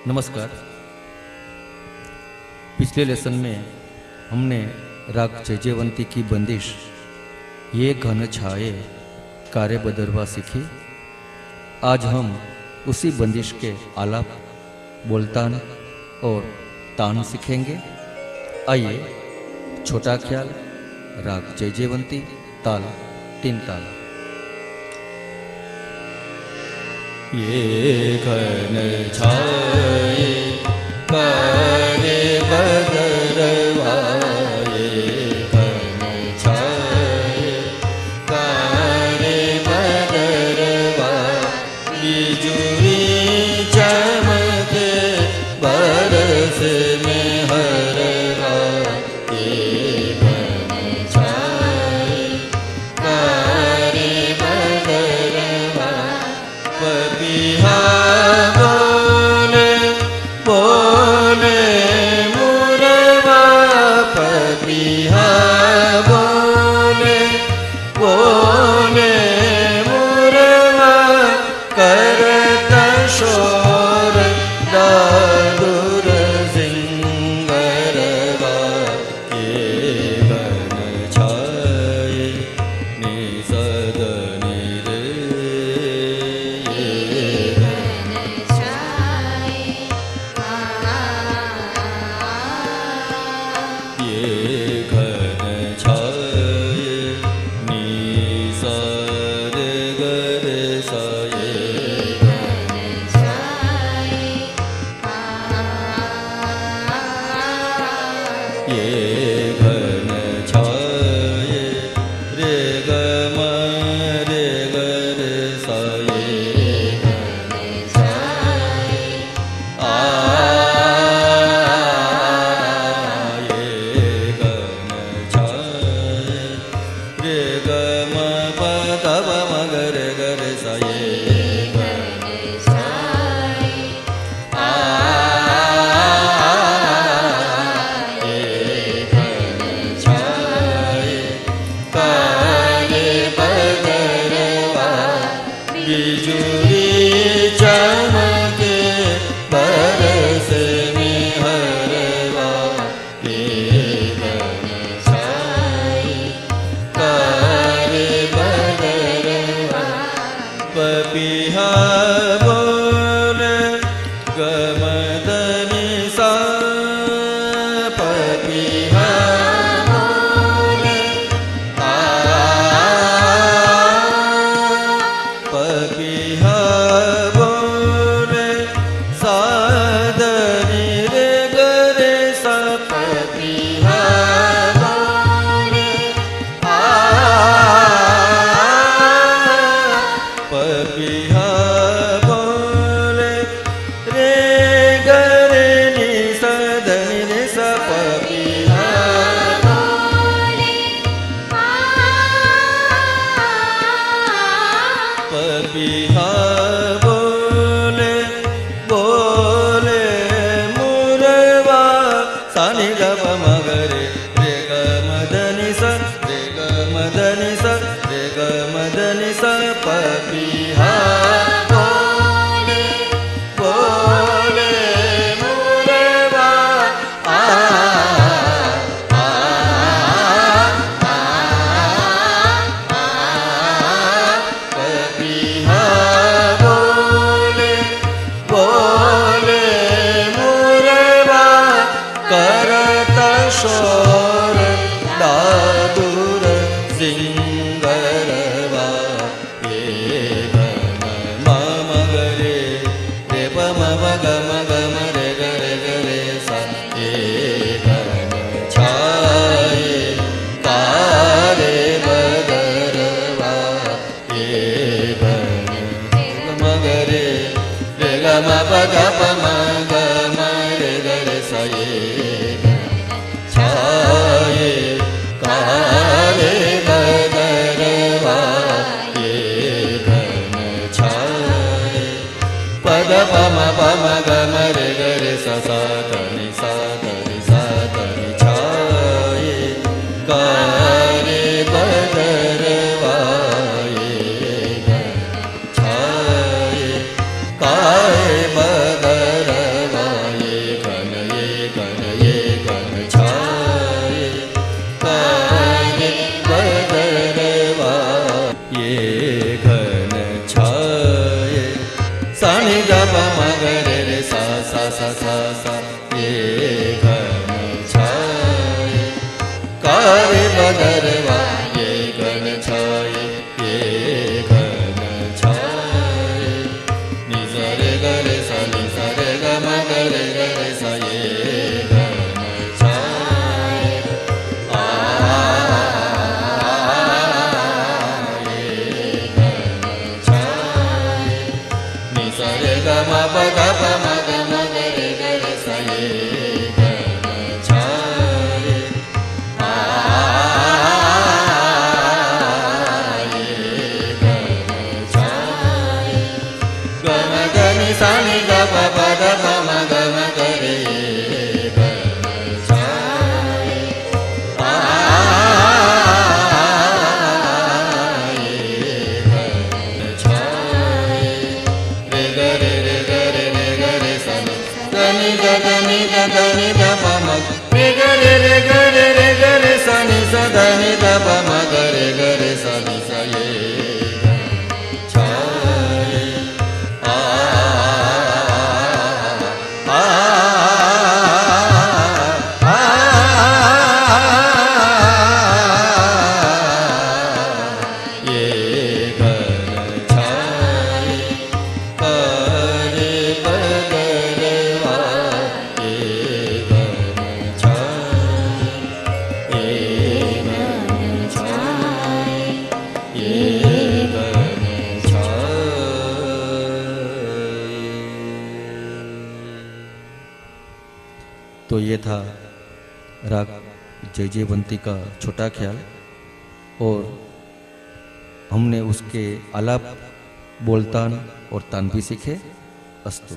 नमस्कार। पिछले लेसन में हमने राग जयजयवंती की बंदिश ये घन छाए कार्य बदरवा सीखी। आज हम उसी बंदिश के आलाप, बोलतान और तान सीखेंगे। आइए, छोटा ख्याल, राग जयजयवंती, ताल 3 ताल। ये घन छाए कार्य बदरवा, ये घन छाए कार्य बदरवा, बिजुली चमके बरस में हरवा। ये घन छाए कार्य बदरवा, पपिहा बोले बोले मुरवा, पपिहा बोले बोले मुरवा, करता शोर दादुर सिंगरवा। ये घन छाए निषद निरे, ये घन छाए निषद गर साये, ये घन छाए रे गम रे गर साये, आ ये घन छाए रे गम पद मगर गर साये, बिजुली चमके बरस में हरवा। ये घन छाए कार्य बदरवा, पपिहा बोले गमदनि सा, पपिहा बोले आ, पपिहा बोले सादनि रे गरे सा, पपिहा बोले आ, पपिहा बोले रे गरे नि सदनि रे सा, पपिहा पपिहा बोले बोले मुरवा, सानि गप मगरे रे ग मदनि सा, रे ग मदनि सा, रे ग मदनि सा, पपिहा बोले बोले मुरवा, आ आ पपिहा बोले बोले मुरवा, करता शोर दादुर सिंगरवा। ये घन मम गरे रे पम गम गम रे गरे गरे सा, ये घन छाए कार्य बदरवा। ये घन मगरे रे गम पग पम गम रे गरे सा, ये छाए कार्य बदरवा। ये घन छाए पद पम पम गम रे गरे सा, सा धनि सा धनि सा धनि छाए कार्य बदरवा। ये घन छाए कार्य बदरवा। ध प म ग रे रे सा सा सा सा सा ये घन छाए कारे बदरवा ये घन छाए ये घन छाए नि सा रे ग रे सा नि सा रे ग म ग रे ग रे सा ये घन छाए आ ये घन छाए नि सा रे ग म प ग प म ग म ग रे ग रे सा ये घन छाए आ ये घन छाए ग म ग नि सा नि ग प प द प म ग म ग रे घन छाए आ ये घन छाए रे ग रे रे ग रे रे ग रे सा नि ग नि ग ग नि ग ग नि ग प म रे ग रे रे ग रे रे ग रे सा नि सा ध नि ध प म ग रे ग रे सा नि सा ये घन छाए आ आ आ ये घन छाए कारे बदरवा ये घन छाए ये घन छाए ये घन छाए। तो ये था राग जयजयवंती का छोटा ख्याल, और हमने उसके आलाप, बोलतान और तान भी सीखे। अस्तु।